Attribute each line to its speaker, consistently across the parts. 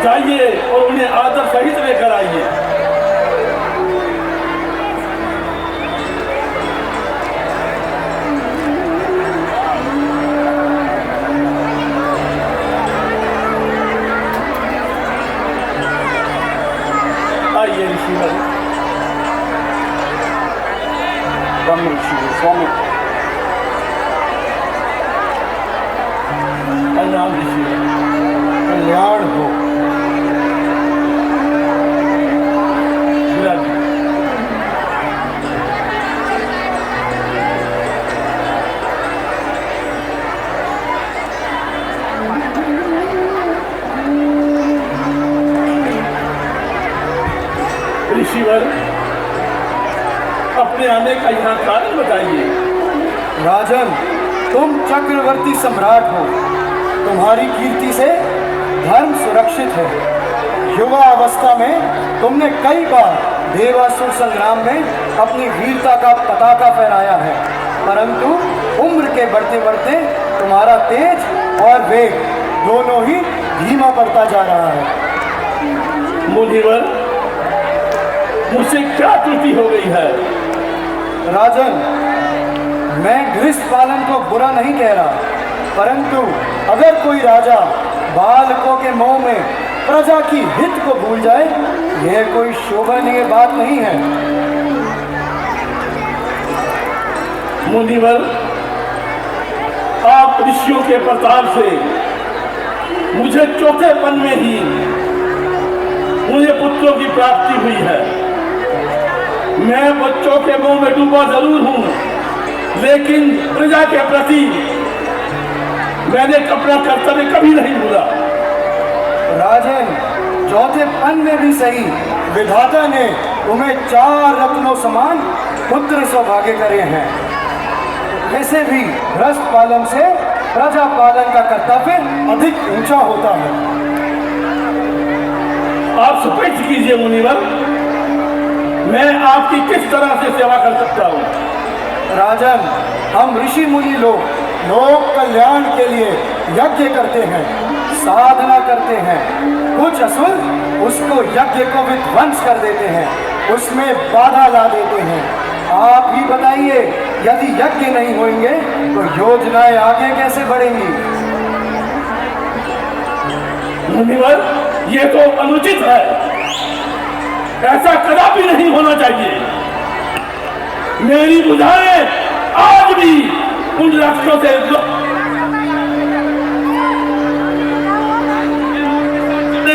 Speaker 1: जाइए और उन्हें आदर सहित लेकर आइए। आइए ऋषिवर, ब्रह्म ऋषि स्वामी प्रणाम। ऋषिवर कल्याण हो। ऋषिवर अपने आने का यहाँ कारण बताइए।
Speaker 2: राजन, तुम चक्रवर्ती सम्राट हो, तुम्हारी कीर्ति से धर्म सुरक्षित है। युवा अवस्था में तुमने कई बार देवासुर संग्राम में अपनी वीरता का पताका फहराया है, परंतु उम्र के बढ़ते बढ़ते तुम्हारा तेज और वेग दोनों ही धीमा पड़ता जा रहा है।
Speaker 1: मुनिवर, मुझसे क्या त्रुटि हो गई है?
Speaker 2: राजन, मैं गृहस्थ पालन को बुरा नहीं कह रहा, परंतु अगर कोई राजा बालकों के मोह में प्रजा की हित को भूल जाए, यह कोई शोभनीय बात नहीं है।
Speaker 1: मुनिवर, आप ऋषियों के प्रताप से मुझे चौथेपन में ही मुझे पुत्रों की प्राप्ति हुई है। मैं बच्चों के मोह में डूबा जरूर हूं, लेकिन प्रजा के प्रति मैंने अपना कर्तव्य कभी नहीं भूला।
Speaker 2: राजन, चौथेपन में भी सही विधाता ने तुम्हें 4 रत्नों समान पुत्र सौभाग्य करे हैं। वैसे भी गृहस्थ पालन से प्रजा पालन का कर्तव्य अधिक ऊंचा होता है।
Speaker 1: आप स्पष्ट कीजिए मुनिवर, मैं आपकी किस तरह से सेवा कर सकता हूँ?
Speaker 2: राजन, हम ऋषि मुनि लोक कल्याण के लिए यज्ञ करते हैं, साधना करते हैं। कुछ असुर उसको यज्ञ को विध्वंस कर देते हैं, उसमें बाधा ला देते हैं। आप ही बताइए, यदि यज्ञ नहीं होंगे तो योजनाएं आगे कैसे बढ़ेंगी?
Speaker 1: मुनिवर, ये तो अनुचित है, ऐसा कदापि नहीं होना चाहिए। मेरी बुझाएं आज भी उन राक्षसों से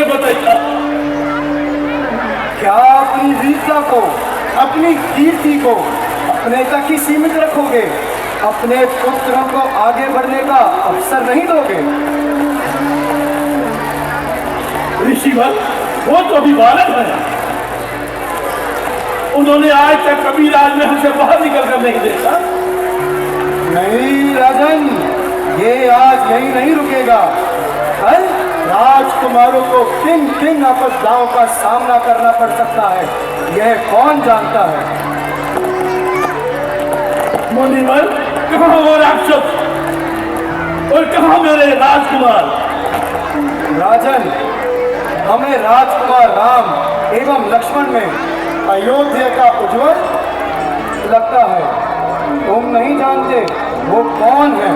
Speaker 1: बताइए।
Speaker 2: क्या अपनी वीरता को, अपनी कीर्ति को अपने तक ही सीमित रखोगे? अपने पुत्रों को आगे बढ़ने का अवसर नहीं दोगे?
Speaker 1: ऋषिवर, वो तो अभी बालक है, उन्होंने आज तक कभी राजमहल से बाहर निकल कर नहीं देखा।
Speaker 2: नहीं राजन, ये आज यही नहीं रुकेगा। कल राजकुमारों को किन किन आपदाओं का सामना करना पड़ सकता है, यह कौन जानता है?
Speaker 1: मुनिवर, कहाँ वो राक्षस और कहाँ मेरे राजकुमार?
Speaker 2: राजन, हमें राजकुमार राम एवं लक्ष्मण में अयोध्या का उज्जवल लगता है। तुम नहीं जानते वो कौन है?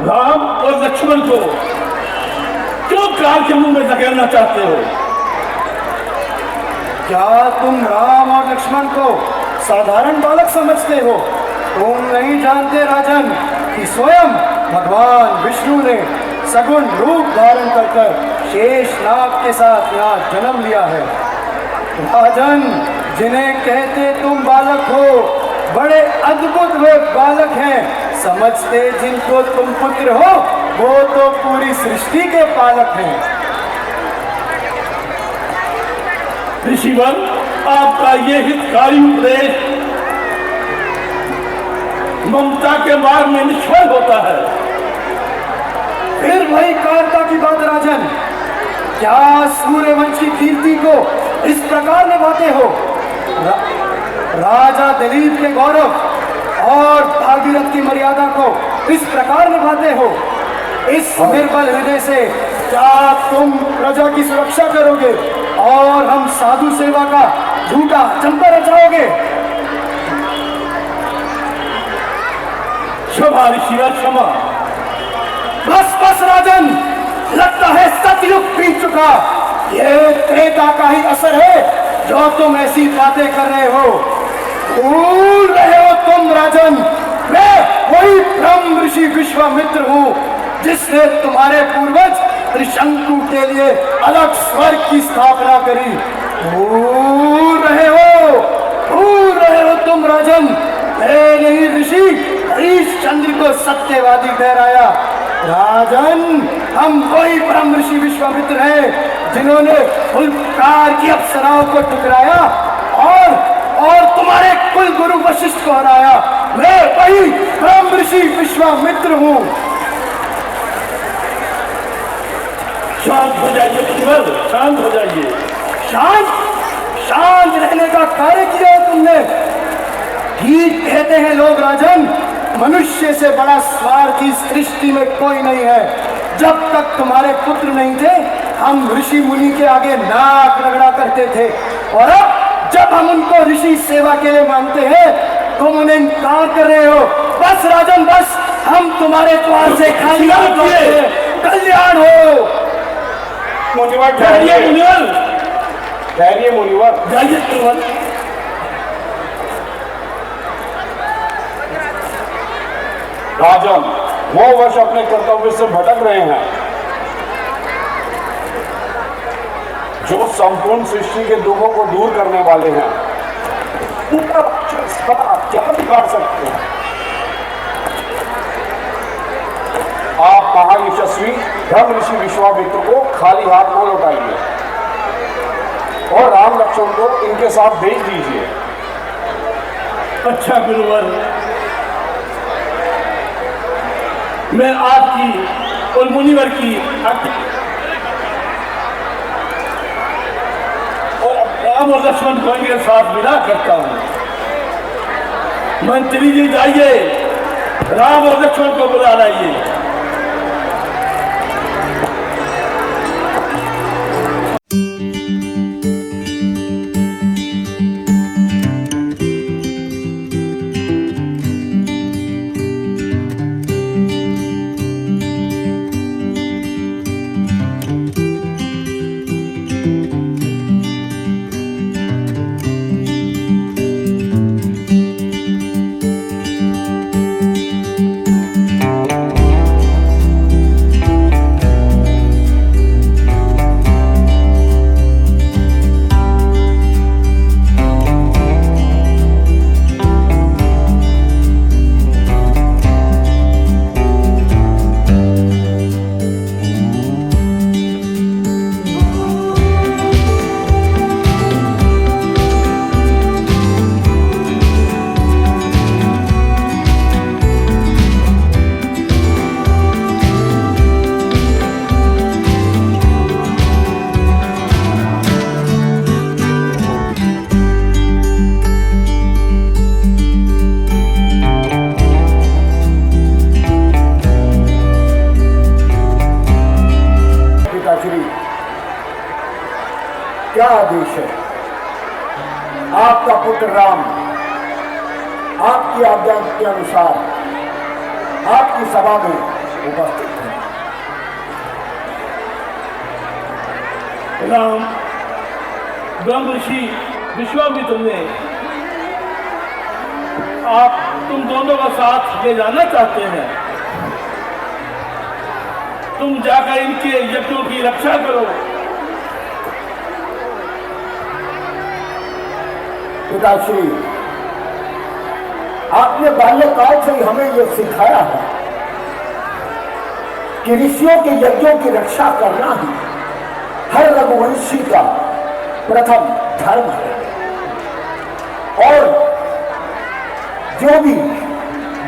Speaker 1: राम और लक्ष्मण को क्यों काल के मुंह में धकेलना चाहते हो?
Speaker 2: क्या तुम राम और लक्ष्मण को साधारण बालक समझते हो? तुम नहीं जानते राजन कि स्वयं भगवान विष्णु ने सगुण रूप धारण कर शेषनाग के साथ यहाँ जन्म लिया है। राजन, जिन्हें कहते तुम बालक हो, बड़े अद्भुत वे बालक हैं। समझते जिनको तुम पुत्र हो, वो तो पूरी सृष्टि के पालक हैं।
Speaker 1: ऋषिवर, आपका ये हितकारी उपदेश ममता के मार्ग में निष्फल होता है।
Speaker 2: फिर वही कायरता की बात राजन, क्या सूर्यवंश की कीर्ति को इस प्रकार निभाते हो? राजा दिलीप के गौरव और भागीरथ की मर्यादा को इस प्रकार निभाते हो? इस निर्बल हृदय से क्या तुम प्रजा की सुरक्षा करोगे और हम साधु सेवा का झूठा चंपा रचाओगे?
Speaker 1: क्षमा ऋषिवर क्षमा।
Speaker 2: बस बस राजन, लगता है सतयुग बीत चुका। ये त्रेता का ही असर है जो तुम ऐसी बातें कर रहे हो। भूल रहे हो तुम राजन, मैं वही ब्रह्म ऋषि विश्वामित्र हूँ जिसने तुम्हारे पूर्वज त्रिशंकु के लिए अलग स्वर्ग की स्थापना करी। भूल रहे हो तुम राजन, मैंने ही ऋषि हरिश्चंद्र को सत्यवादी ठहराया। राजन, हम वही ब्रह्म ऋषि विश्वामित्र हैं जिन्होंने हुंकार की अप्सराओं को टुकराया और तुम्हारे कुल गुरु वशिष्ठ को हराया। मैं वही ब्रह्म ऋषि विश्वामित्र हूँ।
Speaker 1: शांत हो जाइए ऋषिवर, शांत हो जाइए।
Speaker 2: शांत रहने का कार्य किया है तुमने। ठीक कहते हैं लोग राजन, मनुष्य से बड़ा स्वार्थी सृष्टि में कोई नहीं है। जब तक तुम्हारे पुत्र नहीं थे हम ऋषि मुनि के आगे नाक रगड़ा करते थे, और अब जब हम उनको ऋषि सेवा के लिए मानते हैं तुम उन्हें इनकार कर रहे हो। बस राजन बस, हम तुम्हारे द्वार से खाली हाथ लौटते हैं। कल्याण हो।
Speaker 3: मुनिवर
Speaker 1: ठहरिए मुनिवर,
Speaker 3: ठहरिए मुनिवर।
Speaker 1: जाइए मुनिवर।
Speaker 3: राजन, वो वश अपने कर्तव्य से भटक रहे हैं जो संपूर्ण सृष्टि के दुखों को दूर करने वाले हैं। उनका क्या बिगाड़ सकते हैं? आप महायशस्वी ब्रह्म ऋषि विश्वामित्र को खाली हाथ न लौटाइए और राम लक्ष्मण को इनके साथ भेज दीजिए।
Speaker 1: अच्छा गुरुवर, मैं आपकी और मुनिवर की और राम और लक्ष्मण को इनके साथ मिला करता हूँ। मंत्री जी जाइए, राम और लक्ष्मण को बुला लाइए।
Speaker 2: क्या आदेश है? आपका पुत्र राम आपकी आज्ञा के अनुसार आपकी सभा में उपस्थित है।
Speaker 1: राम, ब्रह्म ऋषि विश्वामित्र ने आप तुम दोनों का साथ ले जाना चाहते हैं। तुम जाकर इनके यज्ञों की रक्षा करो।
Speaker 2: पिताश्री, आपने बाल्यकाल से ही हमें यह सिखाया है कि ऋषियों के यज्ञों की रक्षा करना ही हर रघुवंशी का प्रथम धर्म है, और जो भी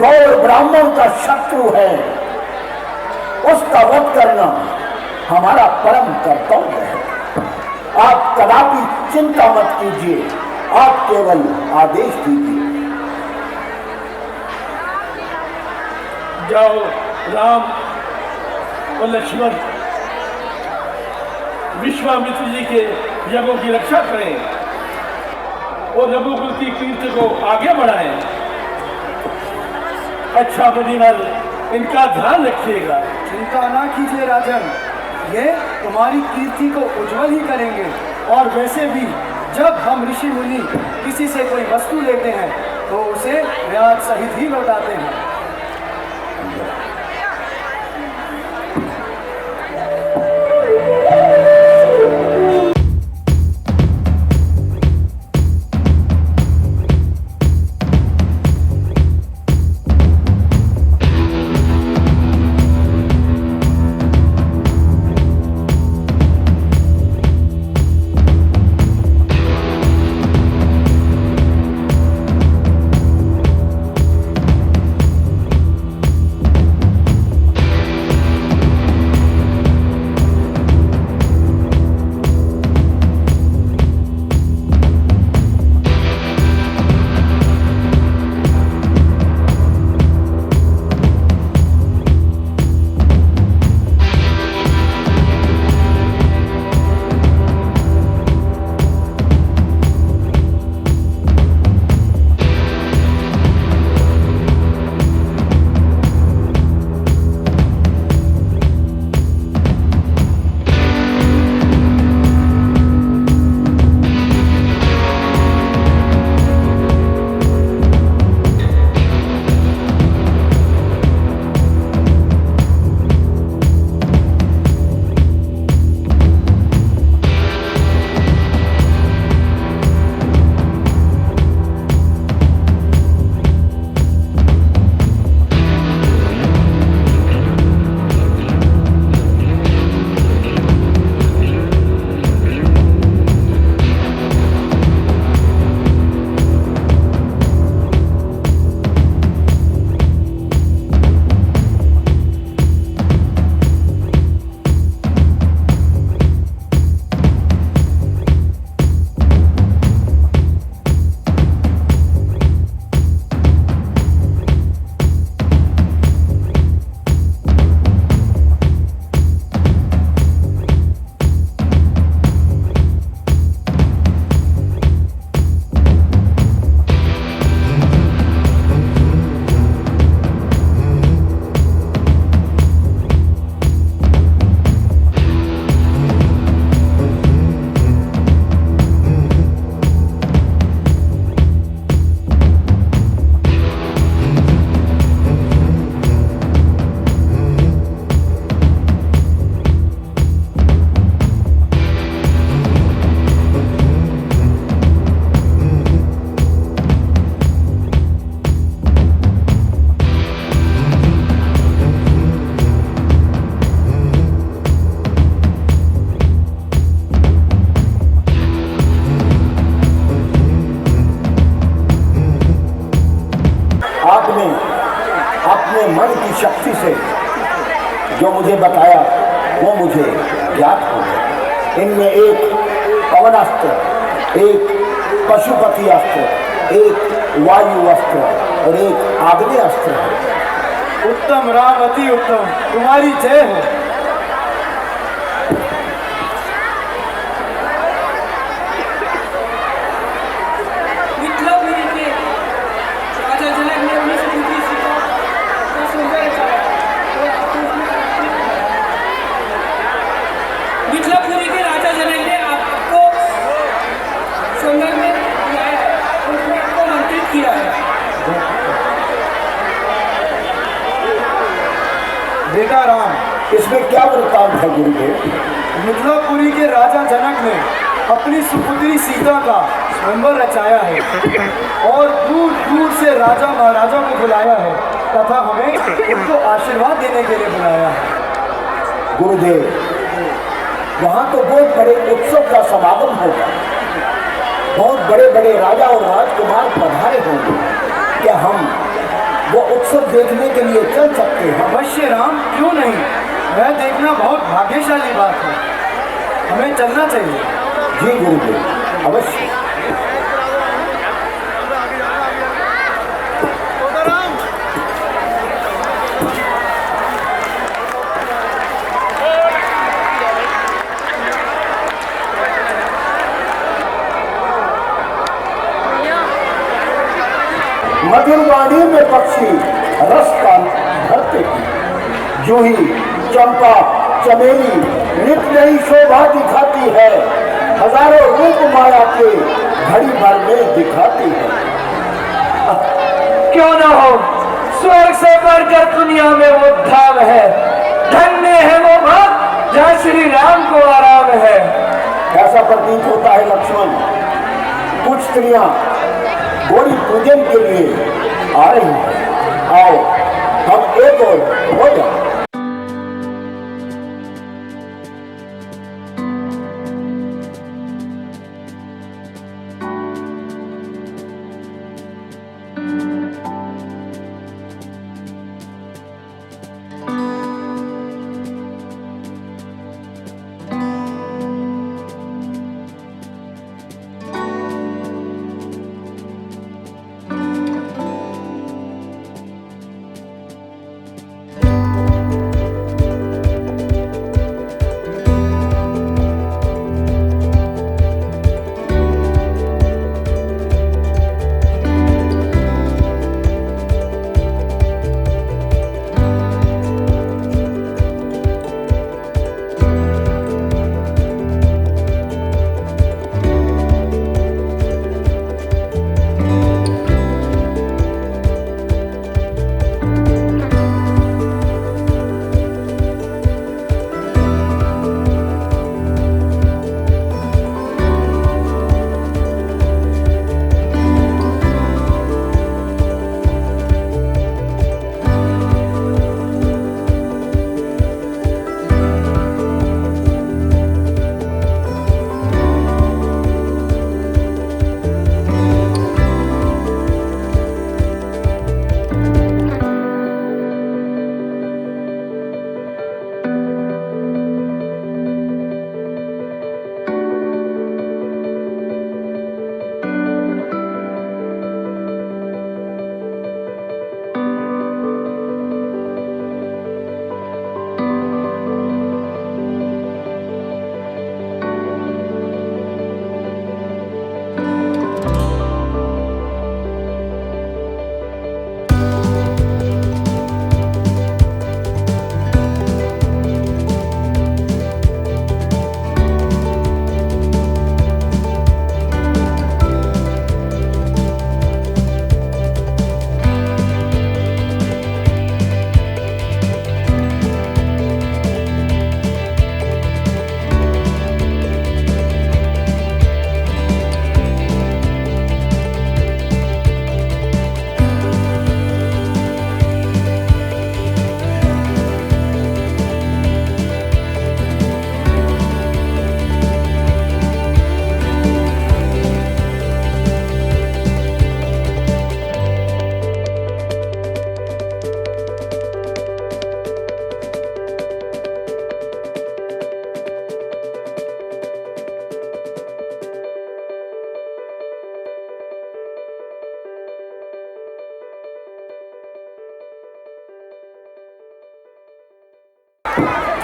Speaker 2: गौर ब्राह्मण का शत्रु है उसका वध करना हमारा परम कर्तव्य है। आप कदापि चिंता मत कीजिए, आप केवल आदेश दीजिए।
Speaker 1: जाओ राम और लक्ष्मण, विश्वामित्र जी के यज्ञों की रक्षा करें और रघुकुल की कीर्ति को आगे बढ़ाएं। अच्छा मुनिवर, इनका ध्यान रखिएगा।
Speaker 2: चिंता ना कीजिए राजन, ये तुम्हारी कीर्ति को उज्जवल ही करेंगे। और वैसे भी जब हम ऋषि मुनि किसी से कोई वस्तु लेते हैं तो उसे ब्याज सहित ही लौटाते हैं।
Speaker 4: आपने अपने मन की शक्ति से जो मुझे बताया वो मुझे ज्ञात हो गया। इनमें एक पवन अस्त्र, एक पशुपति अस्त्र, एक वायु अस्त्र और एक आग्नेय अस्त्र है।
Speaker 2: उत्तम राम, अति उत्तम, तुम्हारी जय हो।
Speaker 5: मिथिलापुरी के राजा जनक ने आपको संदर्भ में बुलाया है, उसने आपको आमंत्रित किया है।
Speaker 2: बेटा राम,
Speaker 4: इसमें क्या वृत्तांत है गुरुदेव?
Speaker 2: मिथिलापुरी के राजा जनक ने अपनी सुपुत्री सीता का स्वयंवर रचाया है और दूर दूर से राजा महाराजा को बुलाया है तथा हमें उनको आशीर्वाद देने के लिए बुलाया है।
Speaker 4: गुरुदेव, वहाँ तो बहुत बड़े उत्सव का समागम होगा, बहुत बड़े बड़े राजा और राजकुमार पधारे होंगे। क्या हम वो उत्सव देखने के लिए चल सकते हैं?
Speaker 2: अवश्य राम, क्यों नहीं। वह देखना बहुत भाग्यशाली बात है, हमें चलना चाहिए।
Speaker 4: जी गुरुदेव, अवश्य। नए पक्षी रस का भरते हैं। जूही, चंपा, चमेली नित्य नई शोभा दिखाती है, हजारों रूप माया के घड़ी भर में दिखाती है।
Speaker 6: क्यों ना हो, स्वर्ग से बढ़कर दुनिया में वो धाम है, धन्य है वो बात जहाँ श्री राम को आराम है।
Speaker 4: ऐसा प्रतीत होता है लक्ष्मण, कुछ स्त्रियां गौरी पूजन के लिए आ रही हैं। आओ हम एक और हो जाए।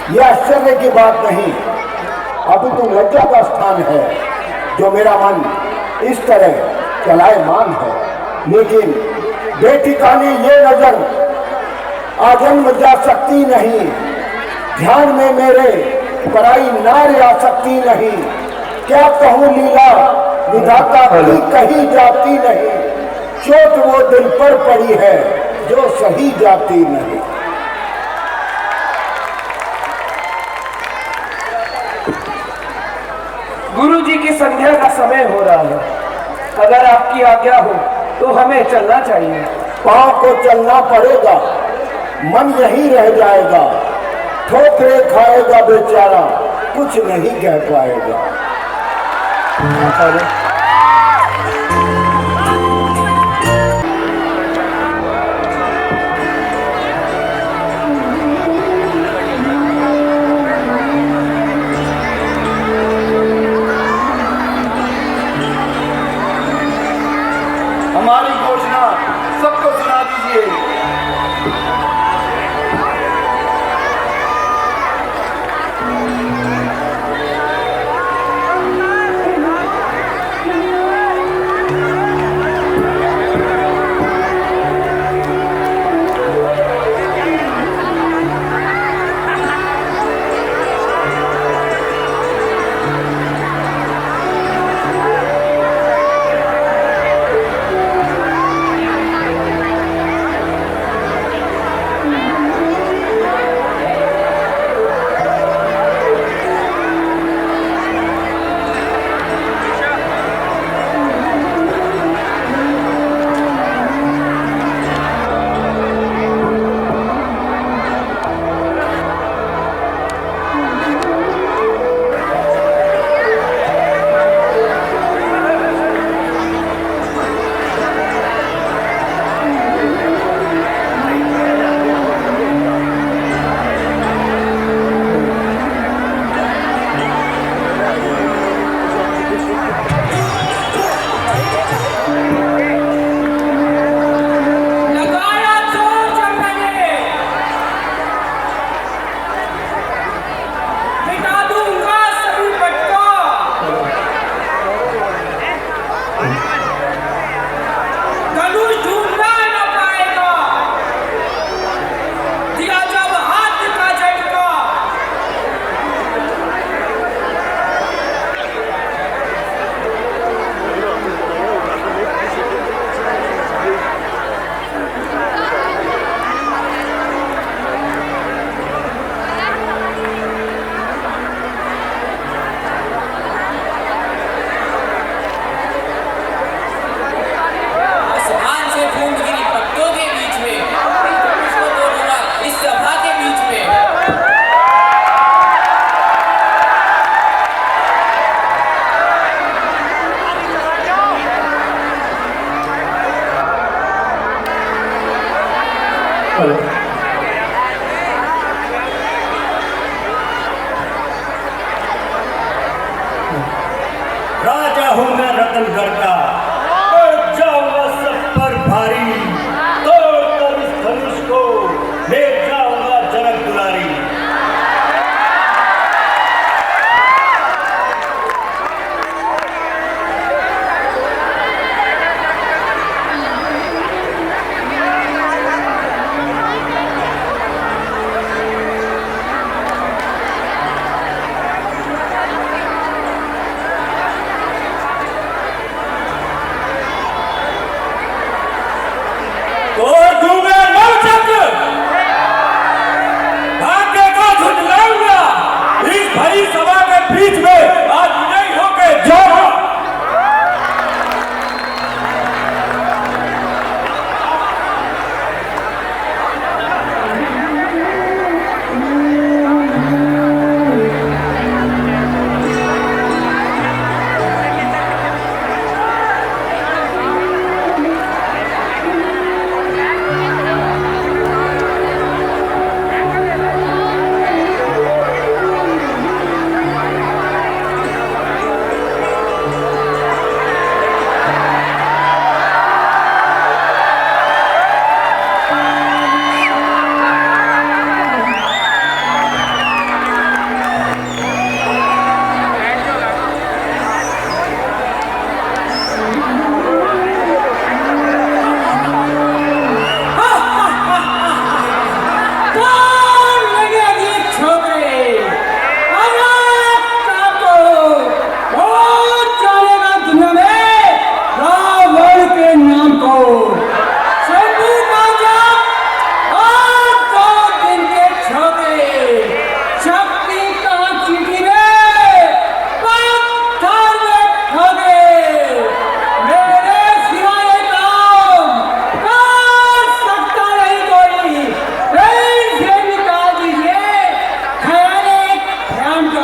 Speaker 4: यह आश्चर्य की बात नहीं, अपितु लज्जा का स्थान है जो मेरा मन इस तरह चलायमान है। लेकिन बेठिकाने ये नजर आजन्म जा सकती नहीं, ध्यान में मेरे पराई नार आ सकती नहीं। क्या कहूँ लीला विधाता की कही जाती नहीं, चोट वो दिल पर पड़ी है जो सही जाती नहीं।
Speaker 6: गुरु जी की संध्या का समय हो रहा है, अगर आपकी आज्ञा हो तो हमें चलना चाहिए।
Speaker 4: पांव को चलना पड़ेगा, मन यहीं रह जाएगा, ठोकरे खाएगा बेचारा, कुछ नहीं कह पाएगा।
Speaker 1: हमारी घोषणा सबको सुना दीजिए।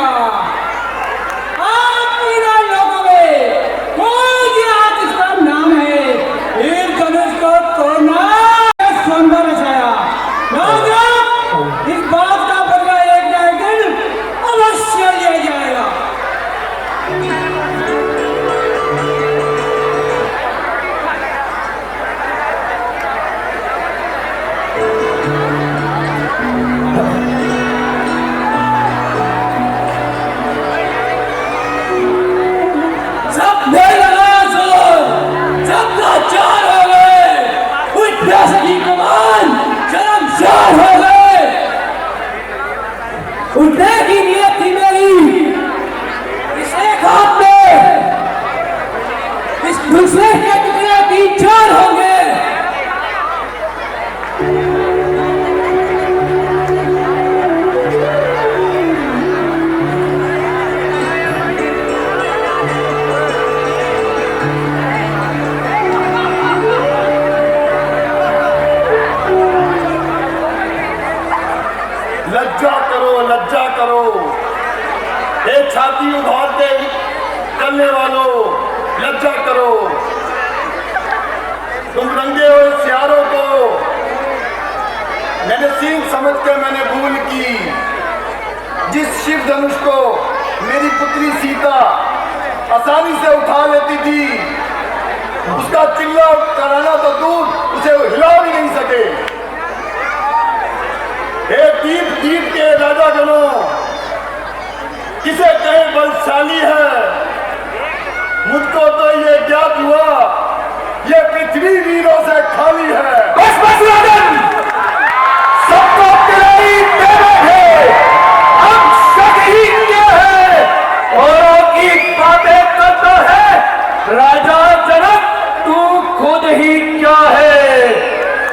Speaker 5: जाएगा। आप तीनों लोगों में कोई भी आज इसका नाम है, एक धनुष को तोड़ना सौंदर्य रचाया। इस बात का बदला एक ना एक दिन अवश्य लिया जाएगा। उठने की नियत थी मेरी इस एक हाथ में, इस दूसरे के टुकड़े 3-4 होंगे।
Speaker 1: लज्जा करो, एक छाती उभारते करने वालों, लज्जा करो। तुम रंगे हुए सियारों को मैंने सीन समझ के मैंने भूल की। जिस शिव धनुष को मेरी पुत्री सीता आसानी से उठा लेती थी, उसका चिल्ला कराना तो दूर, उसे हिला भी नहीं सके। दीप दीप के राजा जनों, किसे कहे बलशाली है, मुझको तो ये ज्ञात हुआ ये पृथ्वी वीरों से खाली है।
Speaker 6: बस बस राजन, सबको तिराई दे बैठे, हम सही क्या है, औरों की बातें करता है राजा जनक, तू खुद ही क्या है,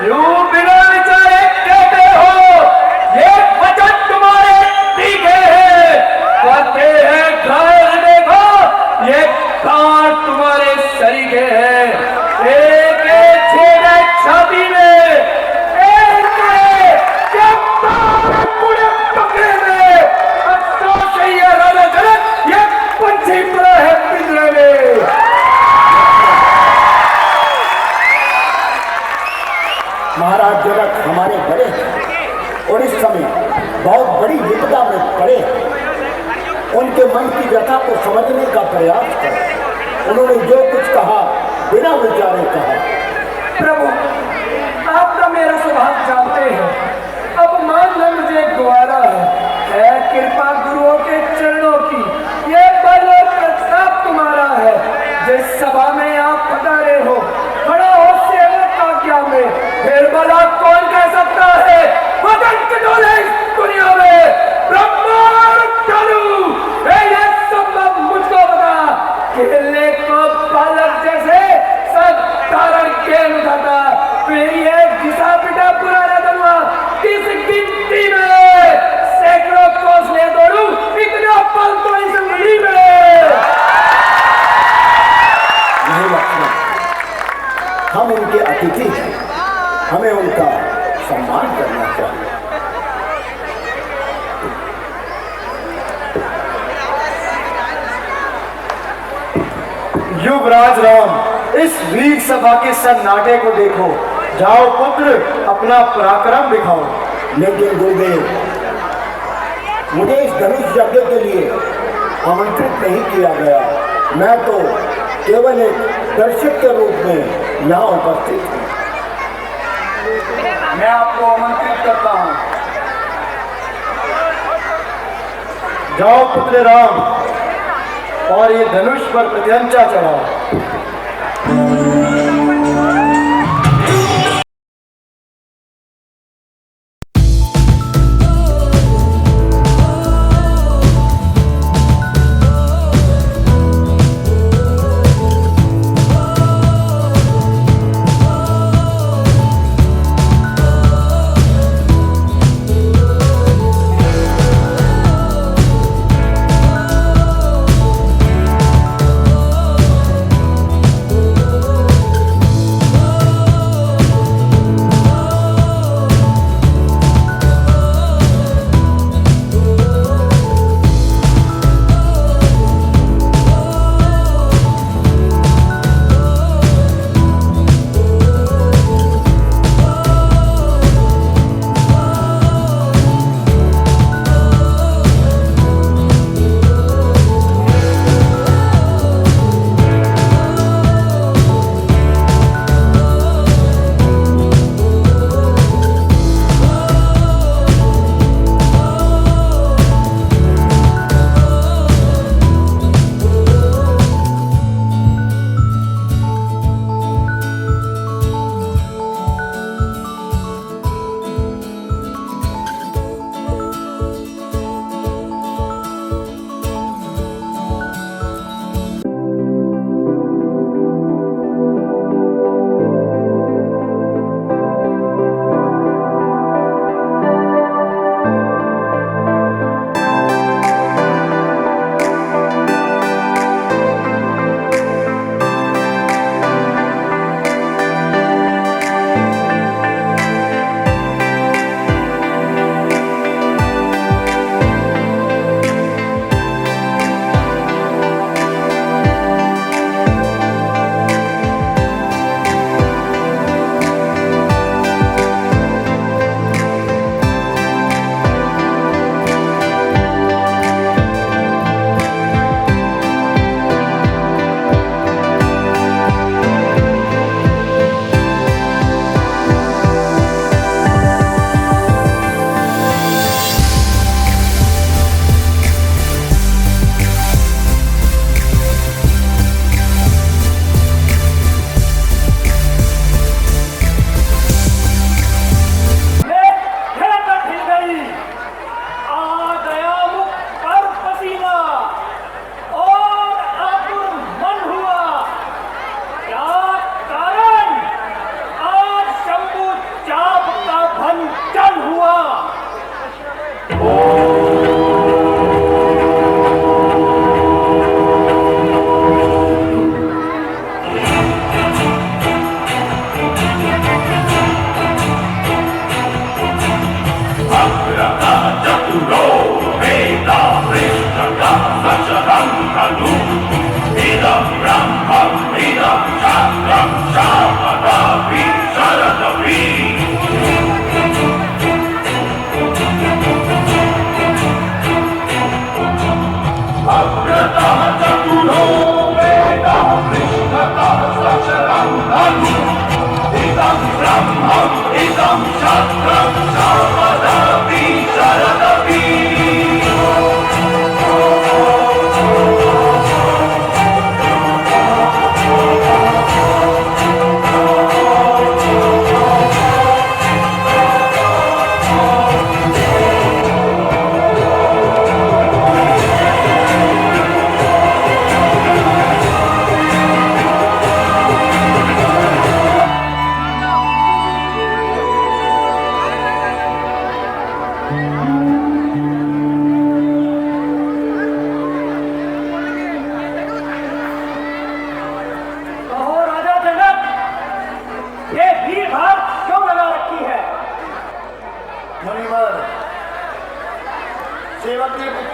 Speaker 6: यूं बिना विचारे कहते हो ये वचन तुम्हारे तीखे हैं, कहते हैं घायल देखो ये कांट तुम्हारे सरीखे हैं। एक एक छेद छाती में, एक पूरे टुकड़े में, अफसोस है ये राजा जनक, ये पंछी पड़ा है पिंजरे में।
Speaker 4: महाराज जनक हमारे बड़े हैं और इस समय बहुत बड़ी विपदा में पड़े हैं। उनके मन की व्यथा को समझने का प्रयास करें। उन्होंने जो कुछ कहा बिना विचारे कहा।
Speaker 6: प्रभु, आप तो मेरा स्वभाव जानते हैं, अब मानना मुझे गवारा है कृपा गुरुओं के चरणों की, ये बल और प्रताप तुम्हारा है। जिस सभा में आप पधारे हो, खड़ा हो सेवक आज्ञा में, फिर भला कौन कह सकता है वतन कटोले इस दुनिया में, ब्रह्मांड चालू है ये संभव मुझको बता, खेलने को बालक जैसे सब तारण खेल उठाता, फिर ये घिसा पिटा पुराना धनुआ किस गिनती में, सैकड़ों कोस ले दौड़ू इतना पल तो इस उंगली में।
Speaker 4: नहीं लक्ष्मण, हम उनके अतिथि हैं, हमें उनका सम्मान करना चाहिए।
Speaker 2: युवराज राम, इस वीर सभा के सन्नाटे को देखो, जाओ पुत्र अपना पराक्रम दिखाओ।
Speaker 4: लेकिन गुरुदेव, मुझे इस धनुष यज्ञ के लिए आमंत्रित नहीं किया गया। मैं तो केवल एक दर्शक के रूप में यहाँ उपस्थित हूँ।
Speaker 2: मैं आपको आमंत्रित करता हूँ। जाओ पुत्र राम और ये धनुष पर प्रत्यंचा चढ़ाओ।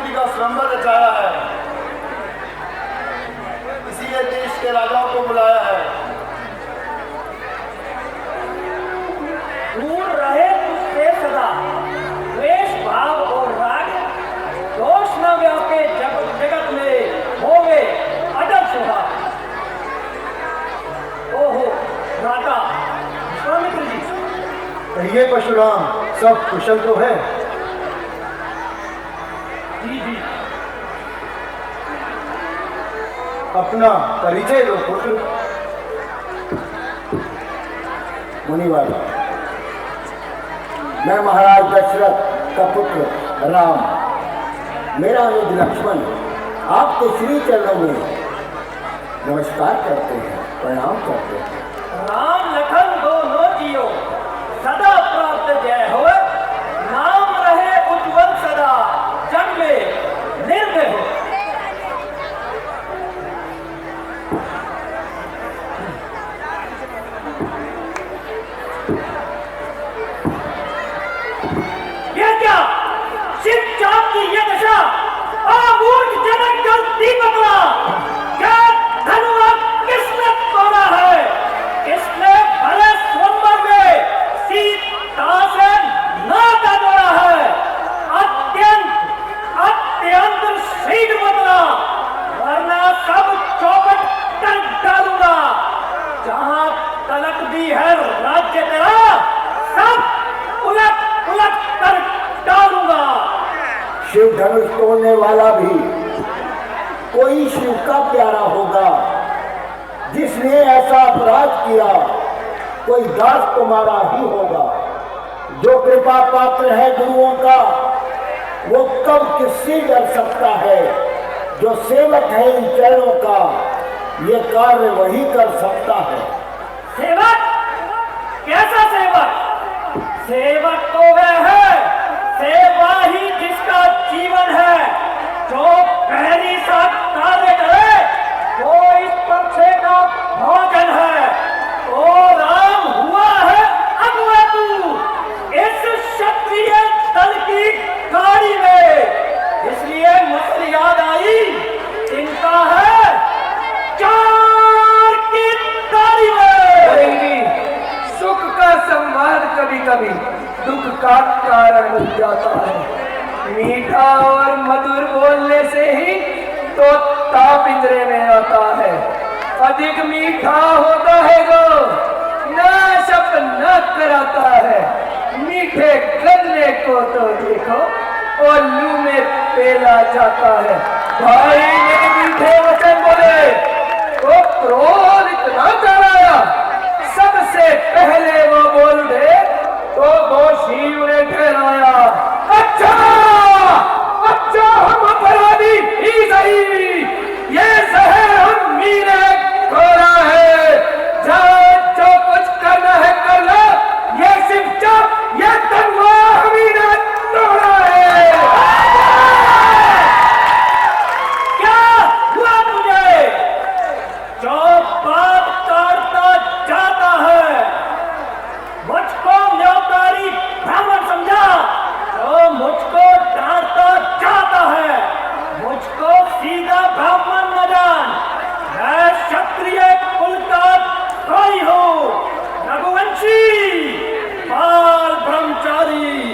Speaker 2: भूमि का स्वयंवर रचाया है, इसीलिए देश के राजाओं को बुलाया है।
Speaker 6: दूर रहे तुझसे सदा द्वेष भाव और राग, दोष न व्यापे जगत में होवे अटल सुहा। ओहो राजा विश्वामित्र जी,
Speaker 2: कहिए परशुराम, सब कुशल तो है?
Speaker 6: जी जी।
Speaker 2: अपना परिचय दो पुत्र।
Speaker 4: मुनिवर, मैं महाराज दशरथ का पुत्र राम, मेरा अनुज लक्ष्मण आपके श्री चरणों में नमस्कार करते हैं, प्रणाम करते हैं।
Speaker 6: राम लखन दोनों जियो सदा प्राप्त जय हो, नाम रहे उज्जवल सदा जग में निर्भय हो। ये क्या शिव चाप की ये दशा, आबूझ जनक जल दीपकवा, क्या धनुआ किसने तोड़ा है? किसने भले स्वयंवर में सीता से नाता जोड़ा है? अत्यंत अत्यंत शीघ्र बदला, वरना सब चौपट कर डालूंगा। जहां तलक दी है राज्य तेरा, सब उलट उलट कर डालूंगा।
Speaker 4: शिव धनुष तोड़ने वाला भी कोई शिव का प्यारा होगा। जिसने ऐसा अपराध किया कोई दास तुम्हारा ही होगा। जो कृपा पात्र है गुरुओं का वो कब किससे डर सकता है? जो सेवक है इन चरणों का ये कार्य वही कर सकता है।
Speaker 6: सेवक? कैसा सेवक? सेवक तो वह है, सेवा ही जिसका जीवन है। जो पहली सा कार्य करे वो इस पर्चे का भोजन है। ओ राम हुआ है अगुआ तू इस क्षत्रिय दल की गाड़ी में, इसलिए मुझे याद आई चिंता है चार की गाड़ी में।
Speaker 7: सुख का संवाद कभी कभी दुख का कारण बन जाता है। मीठा और मधुर बोलने से ही तो ताप इंद्रे में आता है। अधिक मीठा होता है तो नाशक न कराता है। मीठे गन्ने को तो देखो और लू में पेला जाता है। भाई ने मीठे वचन बोले तो क्रोध इतना कराया, सबसे पहले वो बोल उठे तो दोषी उन्हें ठहराया। अच्छा अच्छा, हम अपराधी ही सही, ये जहर हम मीने खोला है। जो कुछ करना है कर लो, ये शिवचाप ये तनवा हमने तोड़ा है।
Speaker 6: क्या हुआ तुझे? जो बात काटता जाता है मुझको न्योतारी ब्राह्मण समझा, जो मुझको डांटता जाता है मुझको सीधा ब्राह्मण न जान। मैं क्षत्रिय कुल का कोई हूँ, रघुवंशी, बाल ब्रह्मचारी,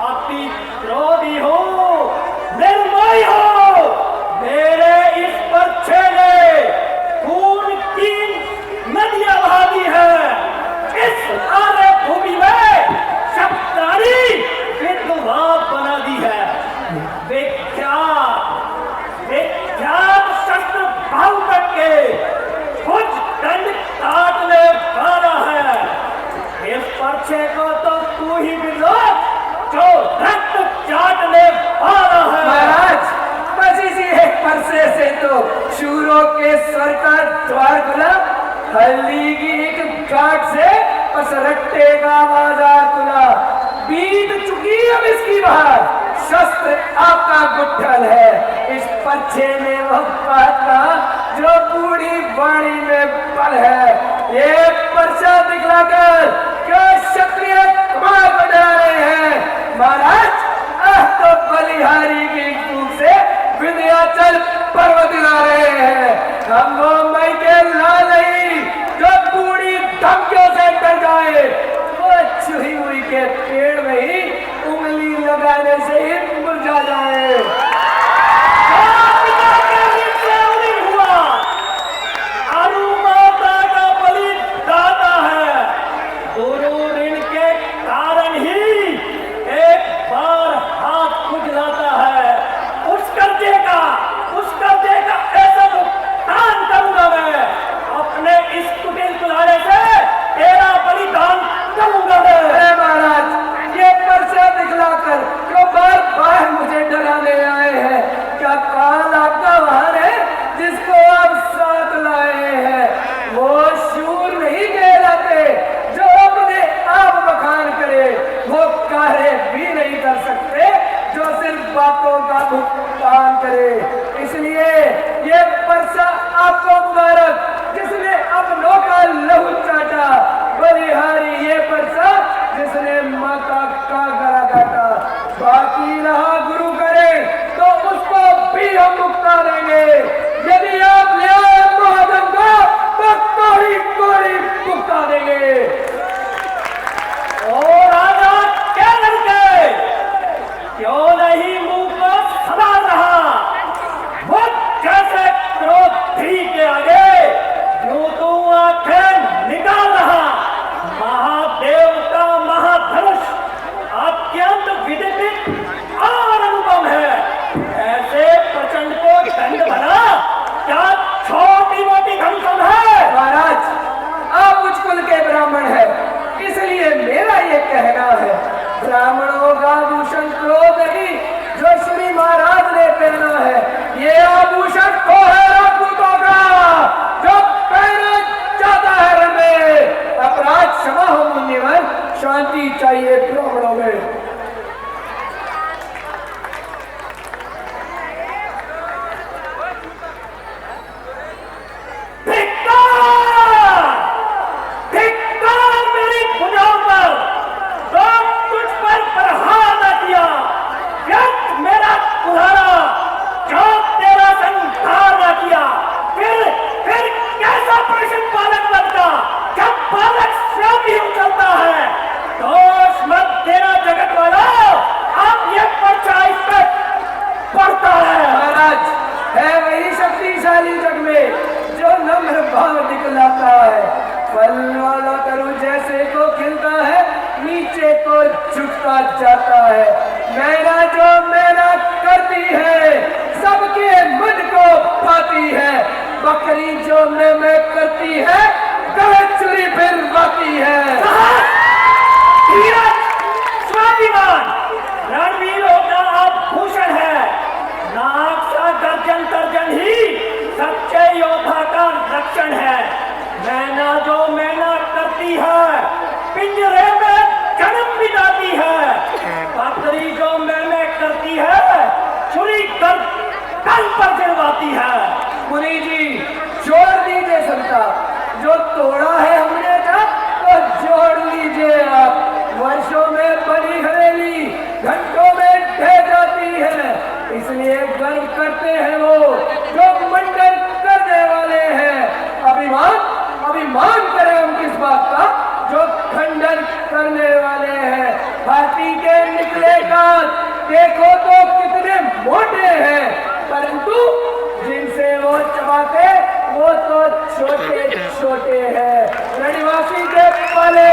Speaker 6: अति क्रोधी हूँ, निर्मोही हूँ। मेरे इस पर्चे ने खून की नदियां बहा दी है। इस आर्य भूमि में शब्दारी विधवा बना दी है। विख्यात विख्यात शस्त्र भाव करके कुछ दंड काटने वाला है। इस पर्चे को तो तू ही बिलो जो रक्त चाटने वाला है।
Speaker 7: महाराज, बस इसी एक परसे से तो शूरों के स्वर का द्वार खुला। हल्दी की एक गांठ से बस रट्टे का बाजार खुला। बीत चुकी अब इसकी बात, शस्त्र आपका गुट्ठल है। इस पर्चे में वह बात का जो बूढ़ी वाणी में पल है। ये पर्चा दिखलाकर क्या क्षत्रिय कुमार बना रहे हैं? महाराज, तो बलिहारी की खूब से ऐसे ही मुरझा जाए।
Speaker 1: पिता के ऋण से उन्हीं हुआ, अरु माता का बलिदाता है। गुरु ऋण के कारण ही एक बार हाथ खुजलाता है। उस कर्जे का ऐसा भुगतान करूंगा मैं, अपने इस कुटिल कुल्हाड़े से तेरा बलिदान करूंगा मैं।
Speaker 7: अरे महाराज, ये पर्चा दिखलाकर जो बार बार मुझे डराने आए हैं, क्या काल आपका वाहन है जिसको आप साथ लाए हैं? वो शूर नहीं कहलाते जो अपने आप बखान करे, वो कार्य भी नहीं कर सकते जो सिर्फ बातों का भुगतान करे। इसलिए ये पर्चा आपको मुबारक, जिसने अपनों का लहू चाटा। बलिहारी ये पर्चा जिसने माता का गला काटा। बाकी रहा गुरु करे तो उसको भी हम मुक्ता देंगे। यदि आप ले आए महाजन को तो कोई मुक्ता देंगे।
Speaker 1: और राजा क्या लड़के, क्यों नहीं मुंह को संभाल रहा? वो जैसे क्रोधी के आगे यूं तू आंखें निकाल रहा। महादेव का महाधनुष अत्यंत विदित और अनुपम है। ऐसे प्रचंड को दंड भला क्या छोटी मोटी घमसम है?
Speaker 7: महाराज, आप उच्च कुल के ब्राह्मण हैं, इसलिए मेरा ये कहना है, ब्राह्मणों का आभूषण क्रोध नहीं जो श्री महाराज ने पहना है, ये आभूषण तो है राजपूतों का जो पहना जाता है रण में। अपराध क्षमा हो मुनिवर, शांति चाहिए ब्राह्मणों में।
Speaker 1: मेरी भुजाओं पर तो तुझ पर प्रहार न किया, व्यर्थ मेरा कुल्हाड़ा जो तेरा संहार न किया। फिर कैसा प्रश्न बालक बनता जब बालक स्वयं ही उछलता है? दोष मत देना जगत वाला, अब ये पर्चा इस पे पड़ता है।
Speaker 7: महाराज, है वही शक्तिशाली जग में जो नम्र भाव दिखलाता है। फल वाला तरु जैसे को खिलता है, नीचे को झुकता जाता है। मैना जो मैना करती है, सबके मन को पाती है। बकरी जो मैं करती है, गले चुरी फिरवाती है।
Speaker 1: धीरज, स्वाभिमान रणवीरों का आभूषण है। नाक सा गर्जन तर्जन ही सच्चे योद्धा का रक्षण है। मैना जो मैना करती है, पिंजरे में जन्म बिताती है। बकरी जो मैंने करती है, छुरी कर तन पर गिरवाती है।
Speaker 7: मुनि जी, जोड़ दीजिए संता, जो तोड़ा है हमने जब तो जोड़ लीजिए आप। वर्षों में बनी हवेली घंटों में ढह जाती है, इसलिए गर्व करते हैं वो जो मंडल करने वाले हैं। अभिमान करें हम किस बात का जो खंडन करने वाले हैं। हाथी के निकले दांत देखो तो कितने मोटे हैं, परंतु जिनसे वो चबाते वो तो छोटे छोटे हैं। रणवासी के पाले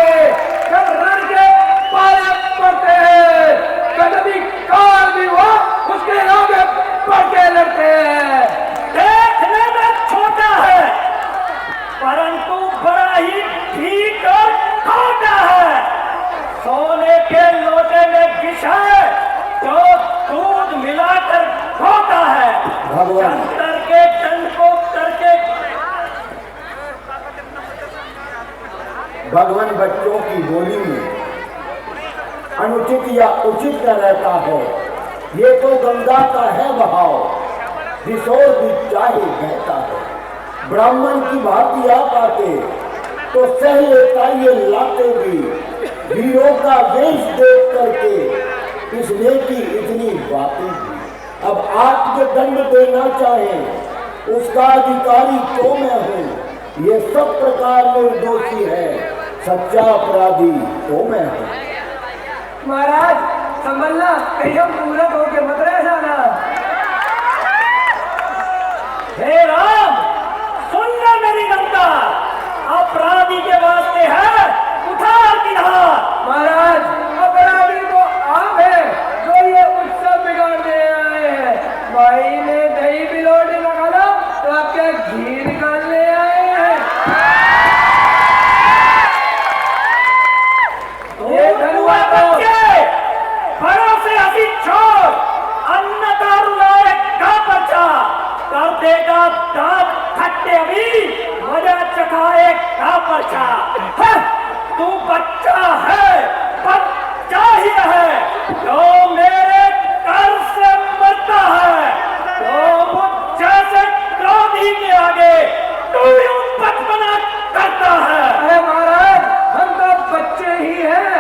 Speaker 7: जब रण के पाले पड़ते हैं, कभी काल भी वो उसके आगे बढ़ के लड़ते हैं।
Speaker 1: देखने में छोटा है, परंतु बड़ा ही ठीक और खोटा है। सोने के लोटे में विष है जो दूध मिलाकर खोता है।
Speaker 4: भगवान।
Speaker 1: जंतर के जन को करके
Speaker 4: भगवान बच्चों की बोली में अनुचित या उचित न रहता है। ये तो गंगा का है बहाव, जिसोर भी चाहे बहता है। ब्राह्मण की भांति आप आते तो सह लेता ये लाते भी। वीरों का वेश देख करके इसने की इतनी बातें भी। अब आप जो दंड देना चाहें उसका अधिकारी तो मैं हूँ। ये सब प्रकार निर्दोषी है, सच्चा अपराधी तो मैं हूँ।
Speaker 7: महाराज,
Speaker 6: संभलना, कहीं हम पूरा होके मत रह जाना।
Speaker 7: हे राम, सुनना मेरी गंगा, अपराधी के वास्ते है उधार की धार।
Speaker 6: महाराज, अपराधी तो आप है जो ये उत्सव बिगाड़ने आए हैं। भाई ने दही बिलोड़े लगाना तो आप क्या घी निकालने आए हैं? ये धनुआ तो
Speaker 7: बड़ों से हंसी छोड़, अन्न दारू लाए का पर्चा कर देगा दांत खट्टे, अभी मजा चखाए का पर्चा। तू बच्चा है, बच्चा ही है, जो मेरे कर से मरता है, तो मुझ जैसे क्रोधी के आगे तू यूं बचपना करता है।
Speaker 6: अरे महाराज, हम तो बच्चे ही हैं,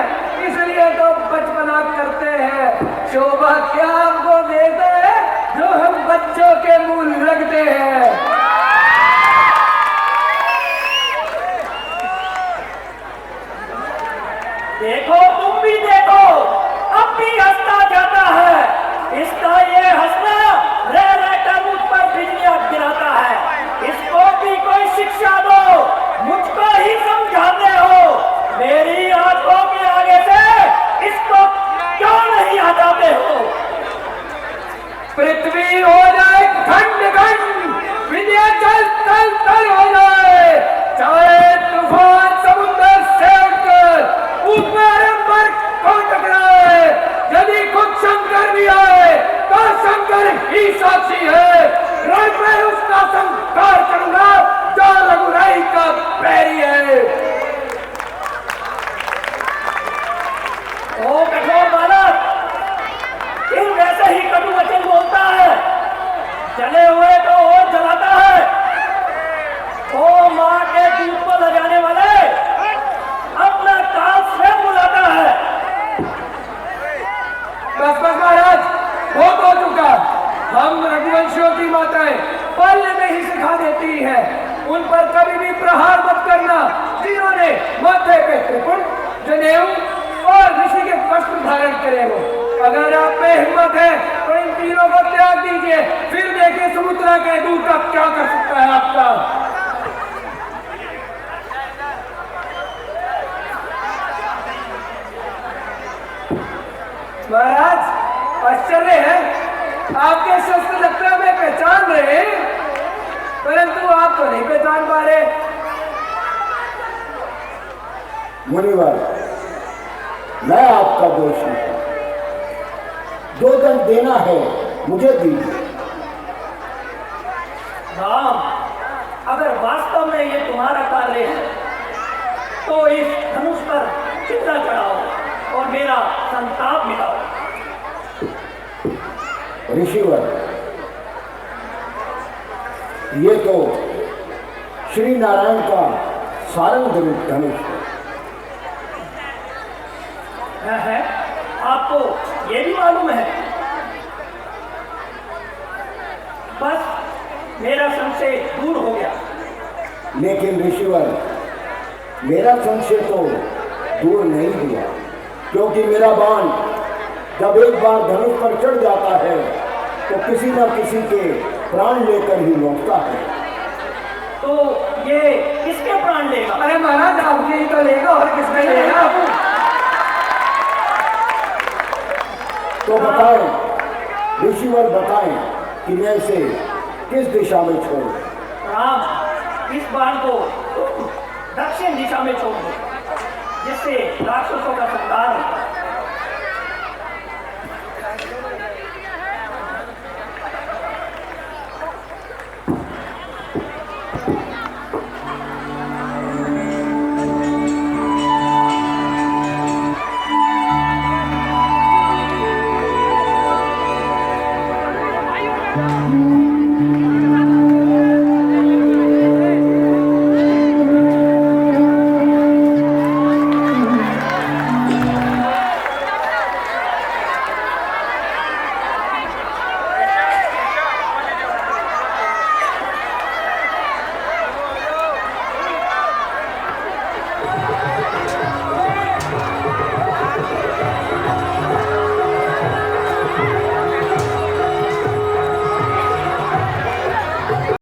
Speaker 6: इसलिए तो बचपना करते हैं। शोभा क्या आपको देता है जो हम बच्चों के मुंह लगते हैं?
Speaker 7: देखो, तुम भी देखो, अब भी हंसता जाता है। इसका ये हंसना रह रहकर मुझ पर बिजलियां गिराता है। इसको भी कोई शिक्षा दो, मुझको ही समझाते हो। मेरी आंखों के आगे से इसको क्यों नहीं हटाते हो?
Speaker 6: पृथ्वी हो जाए खंड खंड, विंध्याचल तल तल हो जाए, चाहे तूफान समुद्र से उठकर ऊपर अंबर को टकराए, यदि खुद शंकर भी आए तो शंकर ही साक्षी है। रोज मैं उसका संस्कार करूंगा जो रघुराई का बैरी है।
Speaker 7: ओ कठोर बालक, फिर वैसे ही कटु वचन बोलता है, जले हुए को और जलाता है। ओ माँ के दूध को लगाने वाले, अपना काल स्वयं बुलाता है।
Speaker 6: बस बस महाराज, बहुत हो चुका। हम रघुवंशियों की माताएं पालने में ही सिखा देती है, उन पर कभी भी प्रहार मत करना जिन्होंने माथे पे त्रिपुट, जनेऊ और ऋषि के वस्त्र धारण करे हो। अगर आप में हिम्मत है तो इन तीनों को त्याग दीजिए, फिर देखिए सुमित्रा के दूत का क्या कर सकता है आपका। महाराज, आश्चर्य है, आपके शस्त्र लगता में पहचान रहे, परंतु आप तो नहीं पहचान पा रहे।
Speaker 4: मुनिवर, मैं आपका दोषी हूं। जो दंड देना है मुझे दीजिए।
Speaker 7: राम, अगर वास्तव में ये तुम्हारा कार्य है तो इस धनुष पर चिता चढ़ाओ और मेरा संताप मिटाओ।
Speaker 4: ऋषिवर, ये तो श्री नारायण का सारंग धनुष
Speaker 7: है। आपको ये भी मालूम है? बस मेरा संशय दूर हो गया।
Speaker 4: लेकिन ऋषिवर, मेरा संशय तो दूर नहीं हुआ, क्योंकि मेरा बाण जब एक बार धनुष पर चढ़ जाता है तो किसी न किसी के प्राण लेकर ही लौटता है।
Speaker 7: तो ये किसके प्राण लेगा?
Speaker 6: अरे महाराज, आपके ही तो लेगा, और किसने लेगा?
Speaker 4: तो बताएं, ऋषिवर बताएं कि मैं इसे किस दिशा में छोड़ूं?
Speaker 7: राम, इस बाण को दक्षिण दिशा में छोड़ दो, जिससे राक्षसों का संहार होता है।